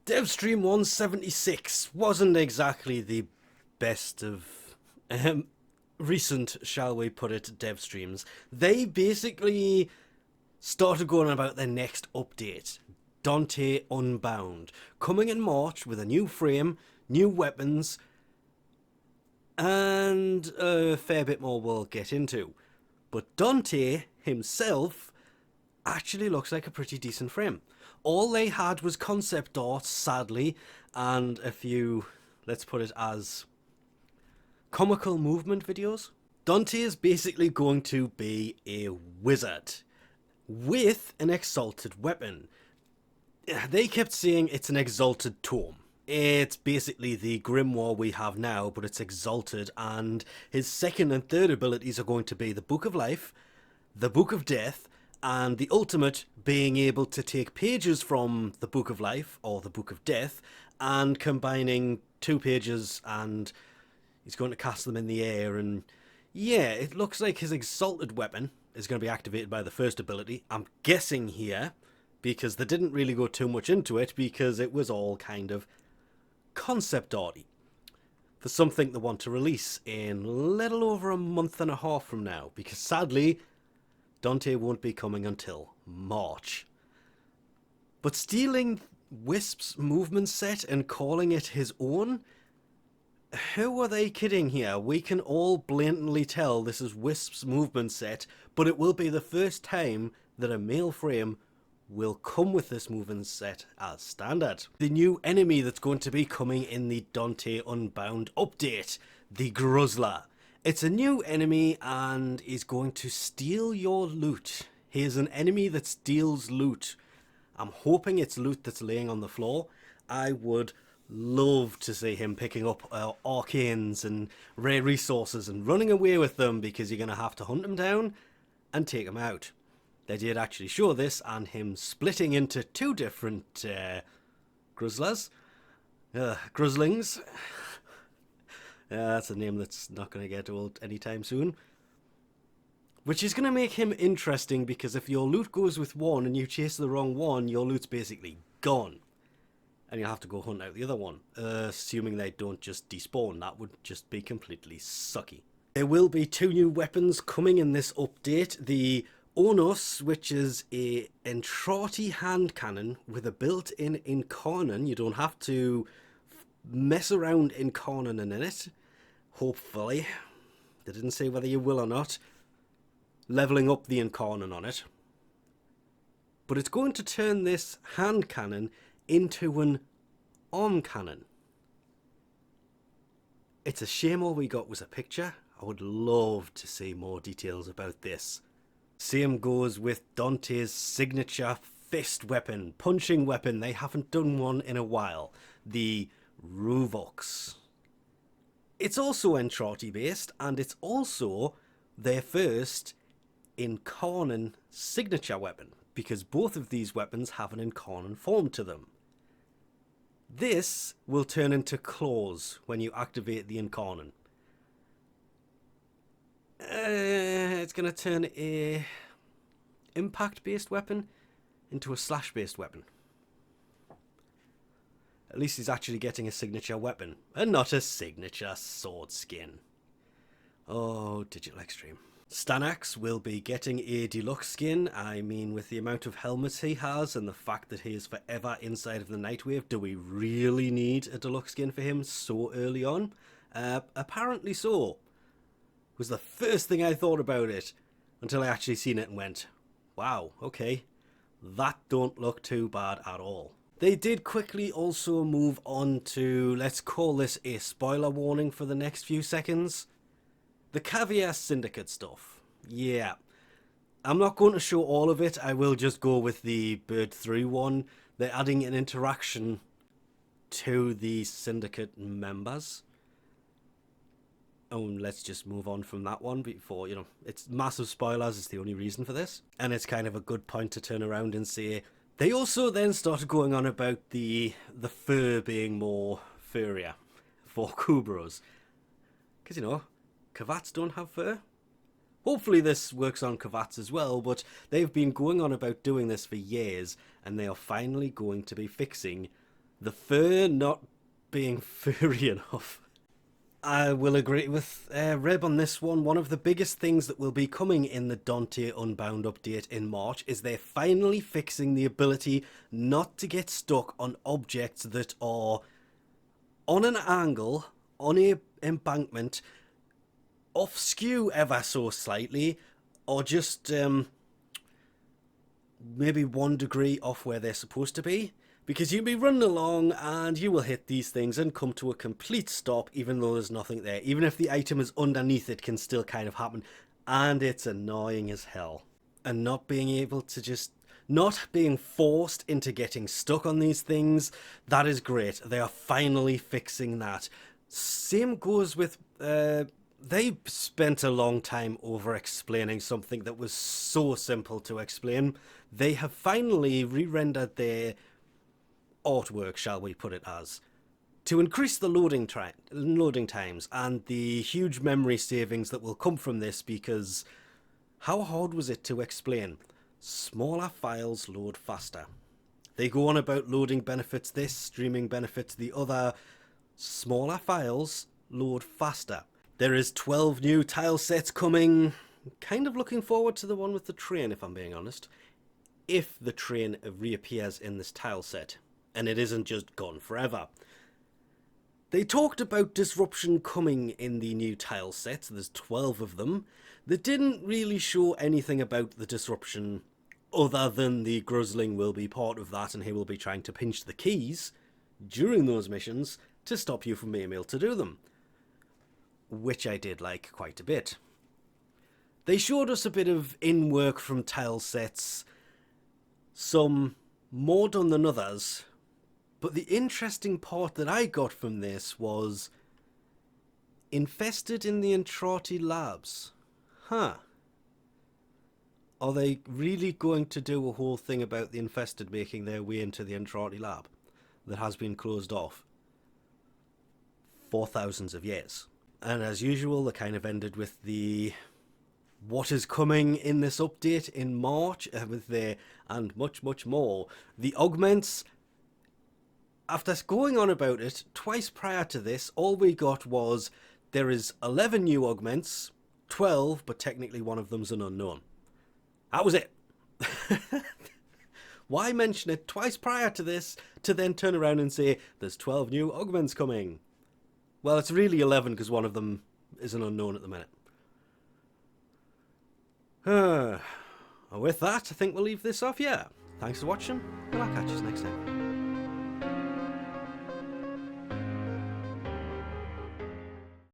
Devstream 176 wasn't exactly the best of recent, shall we put it, dev streams. They basically started going on about their next update, Dante Unbound, coming in March with a new frame, new weapons, and a fair bit more we'll get into. But Dante himself actually looks like a pretty decent frame. All they had was concept art, sadly, and a few, let's put it as, comical movement videos. Dante is basically going to be a wizard with an exalted weapon. They kept saying it's an exalted tome. It's basically the grimoire we have now, but it's exalted, and his second and third abilities are going to be the Book of Life, the Book of Death, and the ultimate being able to take pages from the Book of Life or the Book of Death and combining 2 pages, and he's going to cast them in the air. And yeah, it looks like his exalted weapon is going to be activated by the first ability. I'm guessing here, because they didn't really go too much into it, because it was all kind of concept arty for something they want to release in little over a month and a half from now, because sadly Dante won't be coming until March. But stealing Wisp's movement set and calling it his own? Who are they kidding here? We can all blatantly tell this is Wisp's movement set, but it will be the first time that a male frame will come with this movement set as standard. The new enemy that's going to be coming in the Dante Unbound update, the Gruzzler. It's a new enemy and is going to steal your loot. He is an enemy that steals loot. I'm hoping it's loot that's laying on the floor. I would love to see him picking up arcanes and rare resources and running away with them, because you're going to have to hunt him down and take him out. They did actually show this, and him splitting into 2 different Gruzzlers. Gruzzlings. That's a name that's not going to get old anytime soon. Which is going to make him interesting, because if your loot goes with one and you chase the wrong one, your loot's basically gone. And you'll have to go hunt out the other one. Assuming they don't just despawn. That would just be completely sucky. There will be 2 new weapons coming in this update. The Onus, which is a entrati hand cannon with a built-in incarnon. You don't have to mess around incarnon in it, hopefully. They didn't say whether you will or not. Leveling up the incarnon on it. But it's going to turn this hand cannon into an arm cannon. It's a shame all we got was a picture. I would love to see more details about this. Same goes with Dante's signature fist weapon, punching weapon. They haven't done one in a while. The reworks. It's also entrati based, and it's also their first incarnon signature weapon, because both of these weapons have an incarnon form to them. This will turn into claws when you activate the incarnon. It's going to turn a impact based weapon into a slash based weapon. At least he's actually getting a signature weapon, and not a signature sword skin. Oh, Digital Extreme. Stanax will be getting a deluxe skin. I mean, with the amount of helmets he has and the fact that he is forever inside of the Nightwave, do we really need a deluxe skin for him so early on? Apparently so. Was the first thing I thought about it, until I actually seen it and went, wow, okay, that don't look too bad at all. They did quickly also move on to, let's call this a spoiler warning for the next few seconds. The Caviar Syndicate stuff. Yeah. I'm not going to show all of it. I will just go with the Bird 3 one. They're adding an interaction to the Syndicate members. Oh, let's just move on from that one before, it's massive spoilers. It's the only reason for this. And it's kind of a good point to turn around and say, they also then started going on about the fur being more furrier for Kubros. Because, Kavats don't have fur. Hopefully this works on Kavats as well, but they've been going on about doing this for years, and they are finally going to be fixing The fur not being furry enough. I will agree with Reb on this one. One of the biggest things that will be coming in the Dante Unbound update in March is they're finally fixing the ability not to get stuck on objects that are on an angle, on a embankment, off skew ever so slightly, or just maybe 1 degree off where they're supposed to be. Because you'll be running along and you will hit these things and come to a complete stop even though there's nothing there. Even if the item is underneath, it can still kind of happen. And it's annoying as hell. And not being able to just... not being forced into getting stuck on these things, that is great. They are finally fixing that. Same goes with... they spent a long time over explaining something that was so simple to explain. They have finally re-rendered their artwork, shall we put it as, to increase the loading times and the huge memory savings that will come from this, because how hard was it to explain? Smaller files load faster. They go on about loading benefits this, streaming benefits the other. Smaller files load faster. There is 12 new tile sets coming. Kind of looking forward to the one with the train, if I'm being honest. If the train reappears in this tile set, and it isn't just gone forever. They talked about disruption coming in the new tile sets. There's 12 of them. They didn't really show anything about the disruption other than the Gruzzling will be part of that and he will be trying to pinch the keys during those missions to stop you from being able to do them. Which I did like quite a bit. They showed us a bit of in-work from tile sets, some more done than others, but the interesting part that I got from this was infested in the entrati labs. Huh. Are they really going to do a whole thing about the infested making their way into the entrati lab that has been closed off for thousands of years? And as usual, they kind of ended with the what is coming in this update in March with the and much, much more. The augments, after going on about it twice prior to this, all we got was there is 11 new augments, 12, but technically one of them's an unknown. That was it. Why mention it twice prior to this to then turn around and say there's 12 new augments coming? Well, it's really 11 because one of them is an unknown at the minute. With that, I think we'll leave this off here. Thanks for watching, and I'll catch you next time.